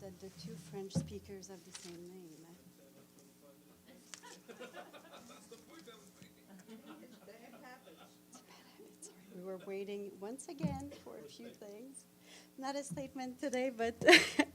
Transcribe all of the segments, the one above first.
that the two French speakers have the same name. We were waiting once again for a few things. Not a statement today, but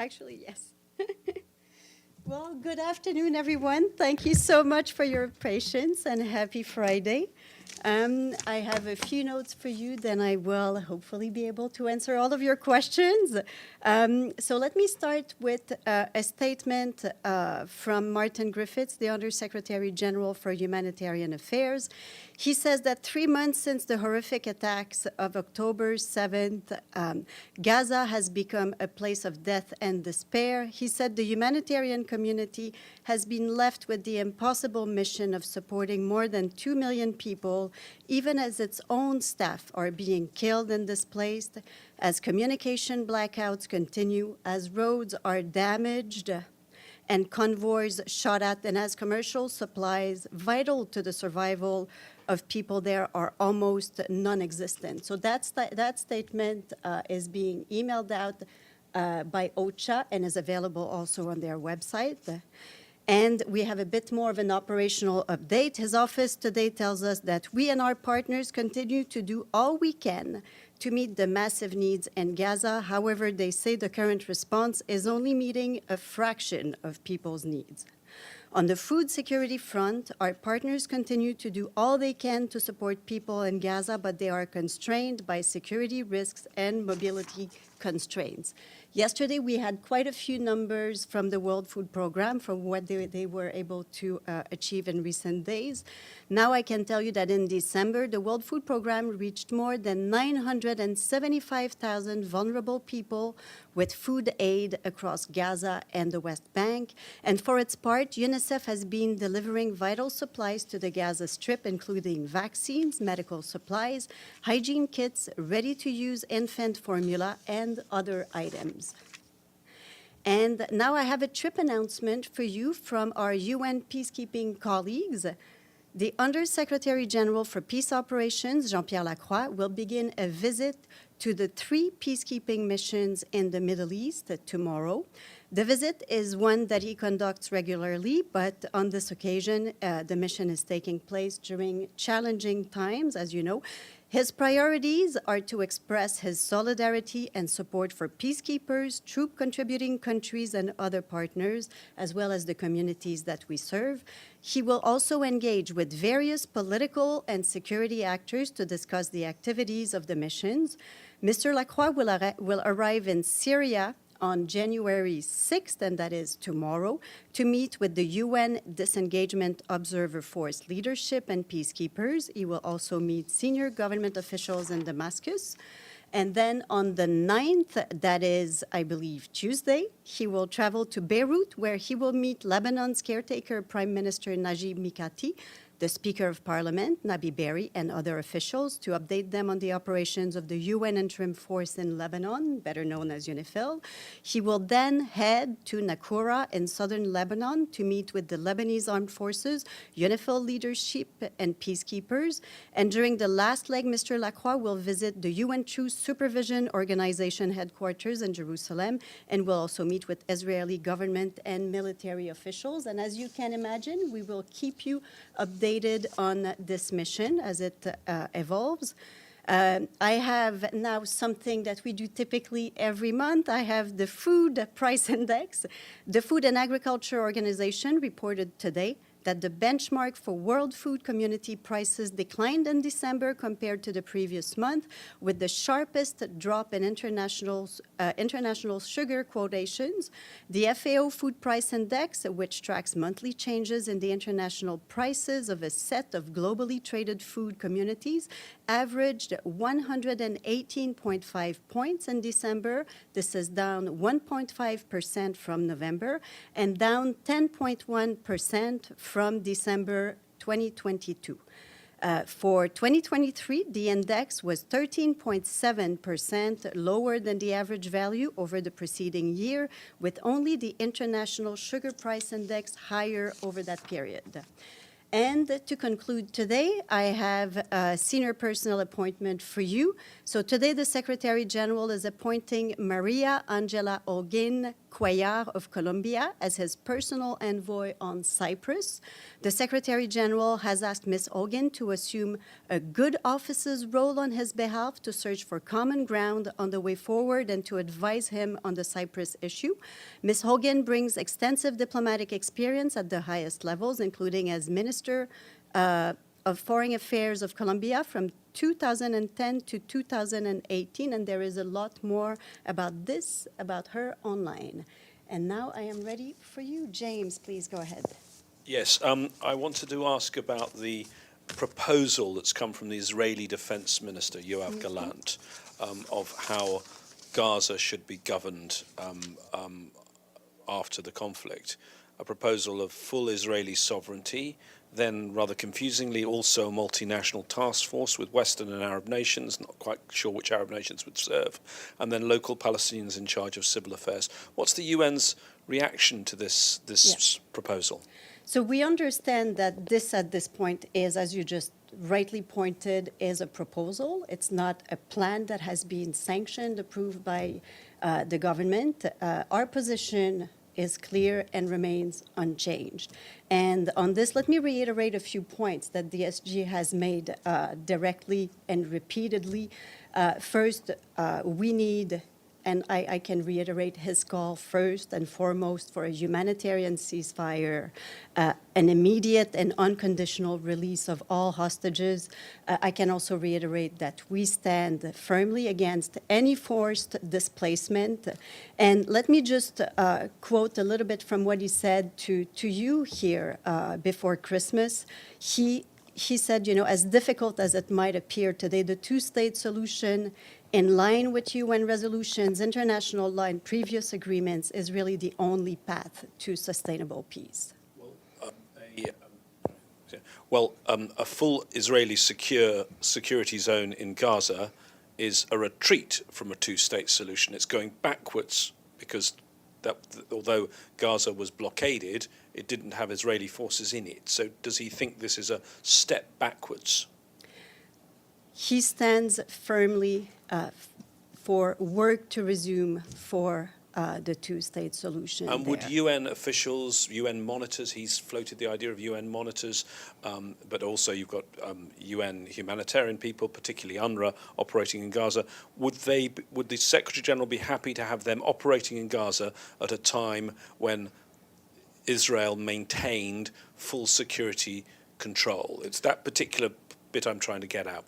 actually, yes. Well, good afternoon, everyone. Thank you so much for your patience and happy Friday. I have a few notes for you, then I will hopefully be able to answer all of your questions. So let me start with a statement from Martin Griffiths, the Under-Secretary General for Humanitarian Affairs. He says that 3 months since the horrific attacks of October 7th, Gaza has become a place of death and despair. He said the humanitarian community has been left with the impossible mission of supporting more than 2 million people, even as its own staff are being killed and displaced, as communication blackouts continue, as roads are damaged, and convoys shot at, and as commercial supplies vital to the survival of people there are almost non-existent. So that statement is being emailed out by OCHA and is available also on their website. And we have a bit more of an operational update. His office today tells us that we and our partners continue to do all we can to meet the massive needs in Gaza. However, they say the current response is only meeting a fraction of people's needs. On the food security front, our partners continue to do all they can to support people in Gaza, but they are constrained by security risks and mobility constraints. Yesterday, we had quite a few numbers from the World Food Programme from what they were able to achieve in recent days. Now I can tell you that in December, the World Food Programme reached more than 975,000 vulnerable people with food aid across Gaza and the West Bank. And for its part, UNICEF has been delivering vital supplies to the Gaza Strip, including vaccines, medical supplies, hygiene kits, ready-to-use infant formula, and other items. And now I have a trip announcement for you from our UN peacekeeping colleagues. The Under-Secretary General for Peace Operations, Jean-Pierre Lacroix, will begin a visit to the 3 peacekeeping missions in the Middle East tomorrow. The visit is one that he conducts regularly, but on this occasion, the mission is taking place during challenging times, as you know. His priorities are to express his solidarity and support for peacekeepers, troop-contributing countries, and other partners, as well as the communities that we serve. He will also engage with various political and security actors to discuss the activities of the missions. Mr. Lacroix will arrive in Syria on January 6th, and that is tomorrow, to meet with the UN Disengagement Observer Force leadership and peacekeepers. He will also meet senior government officials in Damascus. And then on the 9th, that is, I believe, Tuesday, he will travel to Beirut, where he will meet Lebanon's caretaker Prime Minister Najib Mikati, the Speaker of Parliament, Nabi Berri, and other officials to update them on the operations of the UN Interim Force in Lebanon, better known as UNIFIL. He will then head to Nakura in southern Lebanon to meet with the Lebanese Armed Forces, UNIFIL leadership, and peacekeepers. And during the last leg, Mr. Lacroix will visit the UN Truce Supervision Organization headquarters in Jerusalem and will also meet with Israeli government and military officials. And as you can imagine, we will keep you updated on this mission as it evolves. I have now something that we do typically every month. I have the food price index. The Food and Agriculture Organization reported today that the benchmark for world food community prices declined in December compared to the previous month, with the sharpest drop in international sugar quotations. The FAO Food Price Index, which tracks monthly changes in the international prices of a set of globally traded food communities, averaged 118.5 points in December. This is down 1.5% from November and down 10.1% from December 2022. For 2023, the index was 13.7% lower than the average value over the preceding year, with only the International Sugar Price Index higher over that period. And to conclude today, I have a senior personnel appointment for you. So today, the Secretary General is appointing Maria Angela Holguin, Cuellar of Colombia as his personal envoy on Cyprus. The Secretary General has asked Ms. Hogan to assume a good office's role on his behalf to search for common ground on the way forward and to advise him on the Cyprus issue. Ms. Hogan brings extensive diplomatic experience at the highest levels, including as Minister of Foreign Affairs of Colombia from 2010 to 2018, and there is a lot more about her online. And now I am ready for you. James, please go ahead. Yes, I wanted to ask about the proposal that's come from the Israeli Defense Minister, Yoav Gallant, of how Gaza should be governed after the conflict. A proposal of full Israeli sovereignty, then rather confusingly also a multinational task force with Western and Arab nations, not quite sure which Arab nations would serve, and then local Palestinians in charge of civil affairs. What's the UN's reaction to this proposal? So we understand that this, at this point, is, as you just rightly pointed, is a proposal. It's not a plan that has been sanctioned, approved by the government. Our position is clear and remains unchanged. And on this, let me reiterate a few points that the SG has made directly and repeatedly. First, we need, and I can reiterate his call first and foremost for a humanitarian ceasefire, an immediate and unconditional release of all hostages. I can also reiterate that we stand firmly against any forced displacement. And let me just quote a little bit from what he said to you here before Christmas. He said, as difficult as it might appear today, the two-state solution in line with UN resolutions, international law, and previous agreements is really the only path to sustainable peace. A full Israeli security zone in Gaza is a retreat from a two-state solution. It's going backwards because although Gaza was blockaded, it didn't have Israeli forces in it. So does he think this is a step backwards? He stands firmly for work to resume for the two-state solution. And would UN officials, UN monitors, he's floated the idea of UN monitors, but also you've got UN humanitarian people, particularly UNRWA, operating in Gaza. Would the Secretary General be happy to have them operating in Gaza at a time when Israel maintained full security control? It's that particular bit I'm trying to get at.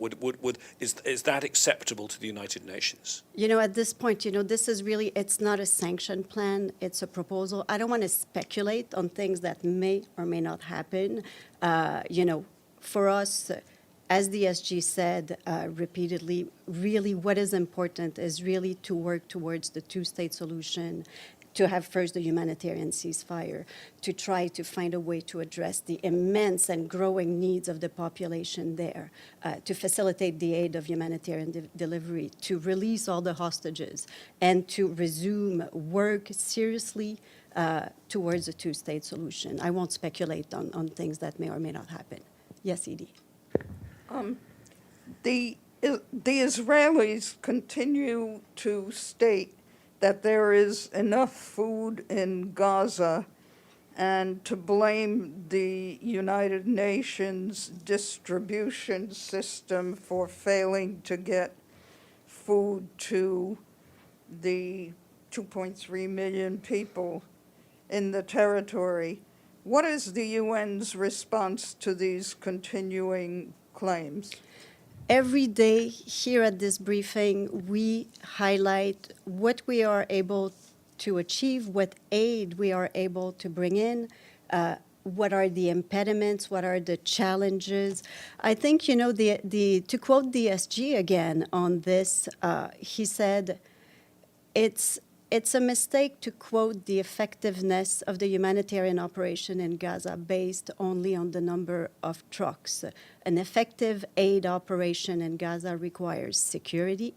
Is that acceptable to the United Nations? At this point, this is really, it's not a sanction plan, it's a proposal. I don't want to speculate on things that may or may not happen. For us, as the SG said repeatedly, really what is important is really to work towards the two-state solution, to have first the humanitarian ceasefire, to try to find a way to address the immense and growing needs of the population there, to facilitate the aid of humanitarian delivery, to release all the hostages, and to resume work seriously towards a two-state solution. I won't speculate on things that may or may not happen. Yes, Edie. The Israelis continue to state that there is enough food in Gaza and to blame the United Nations distribution system for failing to get food to the 2.3 million people in the territory. What is the UN's response to these continuing claims? Every day here at this briefing, we highlight what we are able to achieve, what aid we are able to bring in, what are the impediments, what are the challenges. I think, to quote the SG again on this, he said, it's a mistake to quote the effectiveness of the humanitarian operation in Gaza based only on the number of trucks. An effective aid operation in Gaza requires security.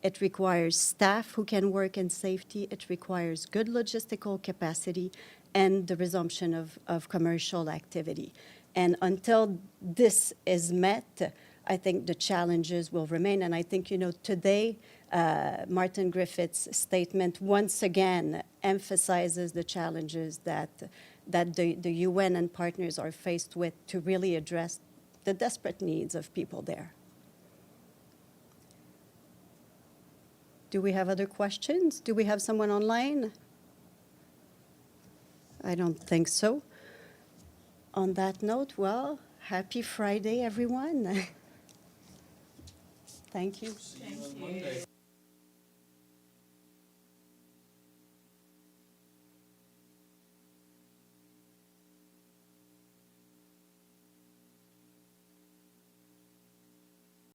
It requires staff who can work in safety. It requires good logistical capacity and the resumption of commercial activity. And until this is met, I think the challenges will remain. And I think, today, Martin Griffiths' statement once again emphasizes the challenges that the UN and partners are faced with to really address the desperate needs of people there. Do we have other questions? Do we have someone online? I don't think so. On that note, well, happy Friday, everyone. Thank you. See you on Monday.